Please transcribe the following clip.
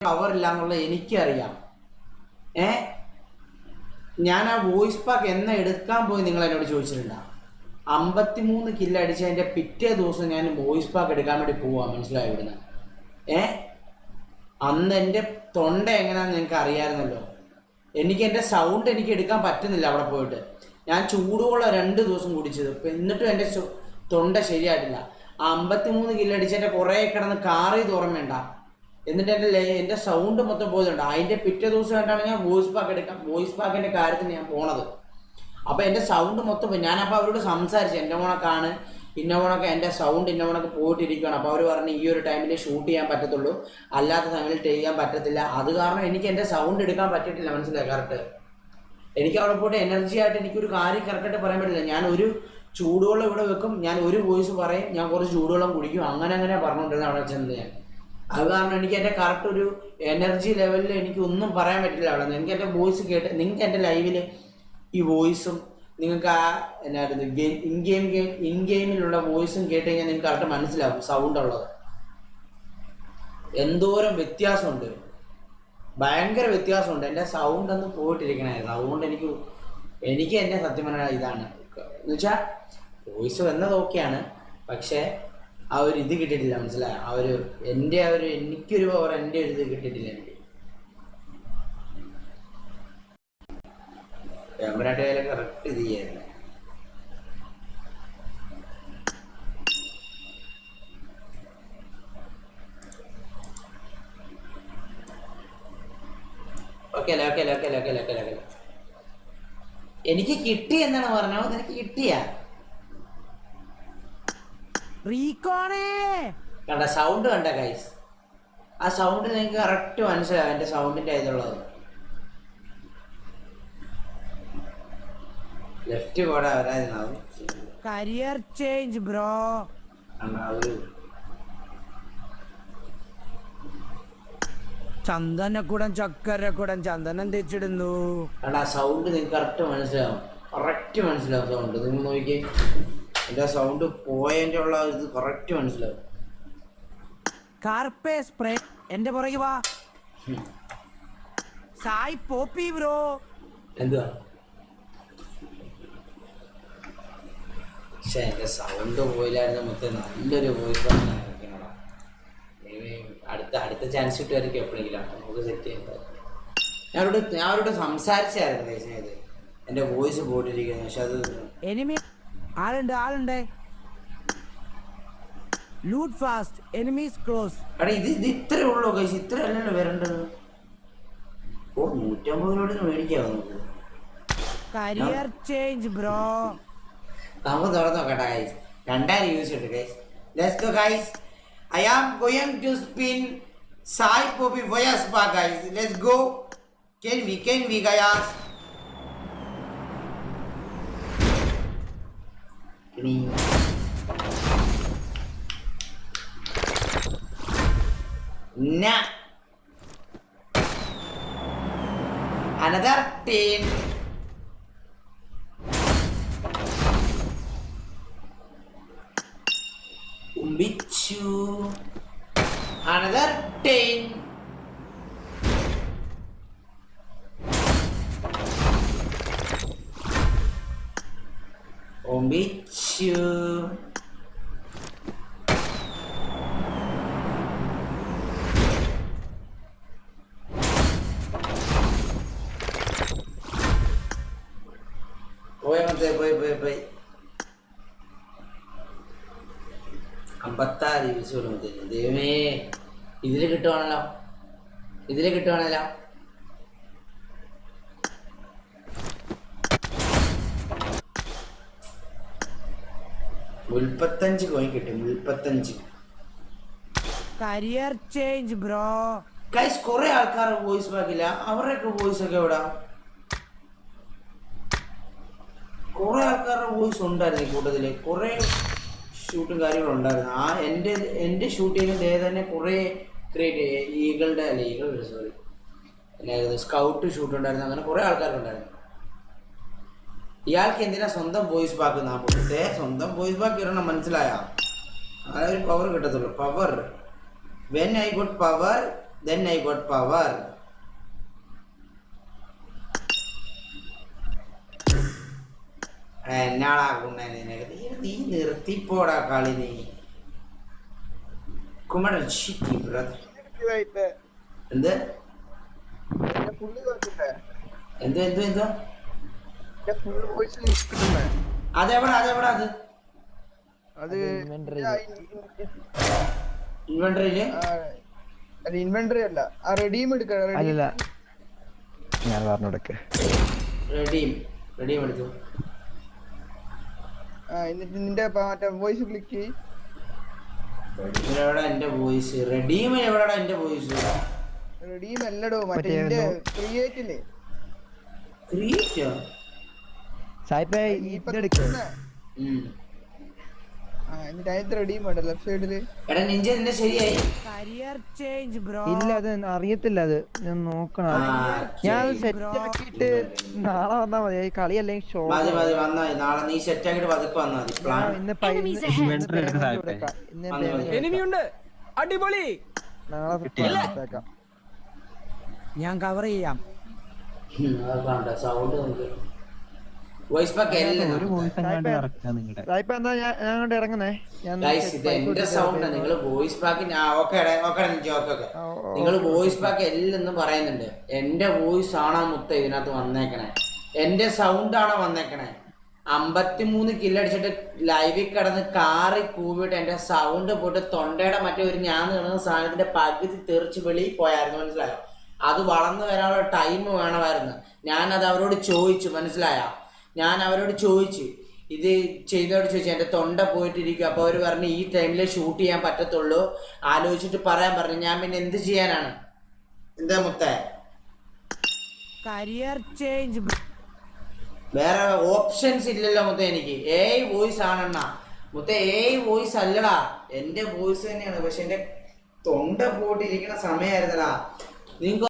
Power ഇല്ല എന്നുള്ളത് എനിക്കറിയാം. ഞാൻ ആ വോയിസ് പാക്ക് എന്നാ എടുക്കാൻ പോയി നിങ്ങൾ എന്നോട് ചോദിച്ചിട്ടില്ല. 53 കില്ല് അടിച്ച് അതിൻ്റെ പിറ്റേ ദിവസം ഞാൻ വോയിസ് പാക്ക് എടുക്കാൻ വേണ്ടി പോവാം. മനസ്സിലായി ഇവിടുന്ന്. അന്ന് എൻ്റെ തൊണ്ട എങ്ങനെയാണെന്ന് നിങ്ങൾക്ക് അറിയാമായിരുന്നല്ലോ. എനിക്ക് എൻ്റെ സൗണ്ട് എനിക്ക് എടുക്കാൻ പറ്റുന്നില്ല അവിടെ പോയിട്ട്. ഞാൻ ചൂടുവെള്ളം 2 ദിവസം കുടിച്ചത്, എന്നിട്ടും എൻ്റെ തൊണ്ട ശരിയായിട്ടില്ല. ആ 53 കില്ല് അടിച്ച് എൻ്റെ കുറേ കിടന്ന് കാറി ഓർമ്മയുണ്ട. എന്നിട്ട് എൻ്റെ സൗണ്ട് മൊത്തം പോയതുണ്ട്. അതിൻ്റെ പിറ്റേ ദിവസം ആയിട്ടാണ് ഞാൻ വോയിസ് പാക്ക് എടുക്കാം, വോയിസ് പാക്കിൻ്റെ കാര്യത്തിന് ഞാൻ പോണത്. അപ്പോൾ എൻ്റെ സൗണ്ട് മൊത്തം പോയി. ഞാനപ്പോൾ അവരോട് സംസാരിച്ചു, എൻ്റെ മോണക്കാണ് ഇന്ന മോണൊക്കെ എൻ്റെ സൗണ്ട് ഇന്ന മോണൊക്കെ പോയിട്ടിരിക്കുകയാണ്. അപ്പോൾ അവർ പറഞ്ഞ് ഈ ഒരു ടൈമിൽ ഷൂട്ട് ചെയ്യാൻ പറ്റത്തുള്ളൂ, അല്ലാത്ത സമയത്ത് ചെയ്യാൻ പറ്റത്തില്ല. അത് കാരണം എനിക്ക് എൻ്റെ സൗണ്ട് എടുക്കാൻ പറ്റിയിട്ടില്ല. മനസ്സിലായി കറക്റ്റ്. എനിക്ക് അവിടെ പോയിട്ട് എനർജി ആയിട്ട് എനിക്കൊരു കാര്യം കറക്റ്റായിട്ട് പറയാൻ പറ്റില്ല. ഞാൻ ഒരു ചൂടുവെള്ളം ഇവിടെ വെക്കും, ഞാൻ ഒരു വോയിസ് പറയും, ഞാൻ കുറച്ച് ചൂടുവെള്ളം കുടിക്കും, അങ്ങനെ പറഞ്ഞുകൊണ്ടിരുന്നത് അവിടെ ചെന്ന്. ഞാൻ അത് കാരണം എനിക്ക് എൻ്റെ കറക്റ്റ് ഒരു എനർജി ലെവലിൽ എനിക്ക് ഒന്നും പറയാൻ പറ്റില്ല അവിടെ നിന്ന്. എനിക്ക് എൻ്റെ വോയിസ് കേട്ട്, നിങ്ങൾക്ക് എൻ്റെ ലൈവിൽ ഈ വോയിസും നിങ്ങൾക്ക് ആ എന്നായിരുന്നു ഇൻ ഗെയിമിലുള്ള വോയിസും കേട്ട് കഴിഞ്ഞാൽ നിങ്ങൾക്ക് കറക്റ്റ് മനസ്സിലാവും സൗണ്ട് ഉള്ളത്. എന്തോരം വ്യത്യാസമുണ്ട്, ഭയങ്കര വ്യത്യാസമുണ്ട്. എൻ്റെ സൗണ്ട് ഒന്ന് പോയിട്ടിരിക്കണമായിരുന്നു. അതുകൊണ്ട് എനിക്ക് എൻ്റെ സത്യം പറഞ്ഞാൽ ഇതാണ് എന്ന് വെച്ചാൽ വോയിസ് വന്നത് ഓക്കെയാണ്, പക്ഷേ ആ ഒരു ഇത് കിട്ടിയിട്ടില്ല. മനസ്സിലായ ആ ഒരു എനിക്കൊരു പവർ എൻ്റെ ഒരു ഇത് കിട്ടിയിട്ടില്ല. എനിക്ക് ക്യാമറയുടെ വില കറക്റ്റ് ഇത് ചെയ്യായിരുന്നു. ഓക്കെ എനിക്ക് കിട്ടി എന്നാണ് പറഞ്ഞോ. നിനക്ക് കിട്ടിയ കണ്ട സൗണ്ട് കണ്ട ഗൈസ്, ആ സൗണ്ട് നിങ്ങൾക്ക് കറക്റ്റ് മനസ്സിലാവും എൻ്റെ സൗണ്ടിൻ്റെ ഇതുള്ളത്. ലെഫ്റ്റ് കൂടെ വരാതിരുന്നാവും. Career change bro. ചന്ദനക്കുടം ചക്കരക്കുടം ചന്ദനം തേച്ചിടുന്നു. ആ സൗണ്ട് നിങ്ങൾക്ക് കറക്റ്റ് മനസ്സിലാവും. സൗണ്ട് നിങ്ങൾ നോക്കിയേ, എൻ്റെ സൗണ്ട് പോയതിൻ്റെ ഉള്ള ഇത് കറക്റ്റ് മനസ്സിലാവും. കാർപ്പേ സ്പ്രേ എൻ്റെ പുറകെ വാ. Sai Poppy bro. എന്തുവാ പക്ഷെ എൻ്റെ സൗണ്ട് പോയില്ലായിരുന്നു. മൊത്തം നല്ലൊരു വോയിസ് ഇരിക്കണടാ. അടുത്ത ചാൻസ് കിട്ടുമായിരിക്കും എപ്പോഴെങ്കിലും. നമുക്ക് സെറ്റ് ചെയ്യാൻ ഞാൻ അവരോട് സംസാരിച്ചായിരുന്നു കഴിച്ചത് എൻ്റെ വോയിസ് പോയിട്ടിരിക്കുന്നത്. പക്ഷെ അത് എനിമി ആളുണ്ട്. Loot fast enemies close. എടാ ഇത് ഇത്രേ ഉള്ളൂ കഴിച്ച്, ഇത്ര അല്ലല്ലോ വരേണ്ടത്. 150 മേടിക്കാം നമുക്ക്. Career change bro. നമുക്ക് തുറന്ന് നോക്കട്ടെ ഗൈസ്. 2000 യൂസ് ഉണ്ട് guys. Let's go guys. I am going to spin Sai Poppy Voice Pack guys. Let's go. Can we guys? Nah. Another 10. Umbichu. Another 10. Umbichu. Boy. 56 use കൊടുക്കുമ്പോഴത്തേക്കും ദൈവമേ ഇതിൽ കിട്ടുവാണല്ലോ. മുപ്പത്തഞ്ച് coin കിട്ടും. 35. Career change bro. Guys കുറെ ആൾക്കാർ voice പാക്കില്ല. അവരുടെയൊക്കെ voice ഒക്കെ എവിടാ? കുറെ ആൾക്കാരുടെ വോയിസ് ഉണ്ടായിരുന്നു ഈ കൂട്ടത്തില്. കുറെ ഷൂട്ടും കാര്യങ്ങളുണ്ടായിരുന്നു. ആ എൻ്റെ ഷൂട്ട് ചെയ്യുന്ന തന്നെ കുറേ ക്രിയേറ്റ് സ്കൗട്ട് ഷൂട്ട് ഉണ്ടായിരുന്നു. അങ്ങനെ കുറേ ആൾക്കാരുണ്ടായിരുന്നു. ഇയാൾക്ക് എന്തിനാ സ്വന്തം വോയിസ് പാക്ക്? നാപ്പത്തെ സ്വന്തം വോയിസ് പാക്ക് ഇടണം, മനസ്സിലായ? അങ്ങനെ ഒരു പവർ കിട്ടത്തുള്ളൂ. Power when I got power then I got power. എന്നാടാ കുണ്ണ നിനക്ക് നീ നിർത്തിപ്പോടാ കളി നീ കുമ്മടൻ ഷിറ്റി ബ്രദർ. എന്ത് എന്തോ എന്തോ എന്തോ അതെവിടാ അത് ഇൻവെന്ററിയില് ഇൻവെന്ററി അല്ല ആ റെഡീം എടുക്ക ഞാൻ പറഞ്ഞെടുക്ക റെഡീം എടുത്തു. എന്നിട്ട് നിന്റെ മറ്റേ വോയിസ് ക്ലിക്ക് എവിടാ എന്റെ വോയിസ്? റെഡീമിന് എവിടാ എന്റെ വോയിസ്? റെഡീം അല്ലടോ മറ്റേ ക്രിയേറ്റില്ലേ ക്രിയേറ്റോ? സായിപ്പേ ഇതെടുക്ക. എന്നിട്ട് അതിന്റെ റെഡീം ഉണ്ട് ലെഫ്റ്റ് സൈഡില്. എടാ നിഞ്ച നിന്നെ ശരിയായി? career change bro. ഇല്ല അത് അറിയത്തില്ല, അത് ഞാൻ നോക്കണം. ഞാൻ സെറ്റ് ആക്കിയിട്ട് നാളെ വന്നാ മതി. ഈ കളി അല്ലെങ്കിൽ ഷോ മതി വന്നായി. നാളെ നീ സെറ്റ് ആക്കിട്ട് പതുക്കെ വന്നാ മതി. പ്ലാൻ ഇന്ന് എനിമിയുണ്ട്, അടിപൊളി. നാളെ ഞാൻ കവർ ചെയ്യാം. സൗണ്ട് നോക്കി വോയിസ് പാക്ക് എല്ലാം സായിപ്പ എന്താ ഞാൻ അങ്ങോട്ട് ഇറങ്ങുന്നേ. ഇത് എന്റെ സൗണ്ട്. നിങ്ങൾ വോയിസ് പാക്ക് നിങ്ങൾ വോയിസ് പാക്ക് എല്ലെന്ന് പറയുന്നുണ്ട്. എന്റെ വോയിസ് ആണോ മുത്ത ഇതിനകത്ത് വന്നേക്കണേ? എന്റെ സൗണ്ട് ആണോ വന്നേക്കണേ? 53 കില്ലടിച്ചിട്ട് ലൈവിൽ കിടന്ന് കാറി കൂവിട്ട് എന്റെ സൗണ്ട് പോയിട്ട് തൊണ്ടയുടെ മറ്റേ ഒരു ഞാൻ കിടന്ന സാധനത്തിന്റെ പകുതി തെറിച്ച് വെളിയിൽ പോയായിരുന്നു. മനസ്സിലായോ? അത് വളർന്നു വരാനുള്ള ടൈം വേണമായിരുന്നു. ഞാനത് അവരോട് ചോദിച്ചു. മനസ്സിലായോ? ഞാൻ അവരോട് ചോദിച്ചു, ഇത് ചെയ്തോട് ചോദിച്ചു. എൻ്റെ തൊണ്ട പോയിട്ടിരിക്കും. അപ്പോൾ അവർ പറഞ്ഞു ഈ ടൈമിൽ ഷൂട്ട് ചെയ്യാൻ പറ്റത്തുള്ളൂ, ആലോചിച്ചിട്ട് പറയാൻ പറഞ്ഞു. ഞാൻ പിന്നെ എന്ത് ചെയ്യാനാണ്? എന്താ മുത്തേ? career change bro. വേറെ ഓപ്ഷൻസ് ഇല്ലല്ലോ മുത്തേ എനിക്ക്. വോയിസ് ആണെണ്ണ മുത്തേ. വോയിസ് അല്ലടാ, എൻ്റെ വോയിസ് തന്നെയാണ്. പക്ഷെ എൻ്റെ തൊണ്ട പോയിട്ടിരിക്കുന്ന സമയമായിരുന്നടാ. നിങ്ങൾക്ക്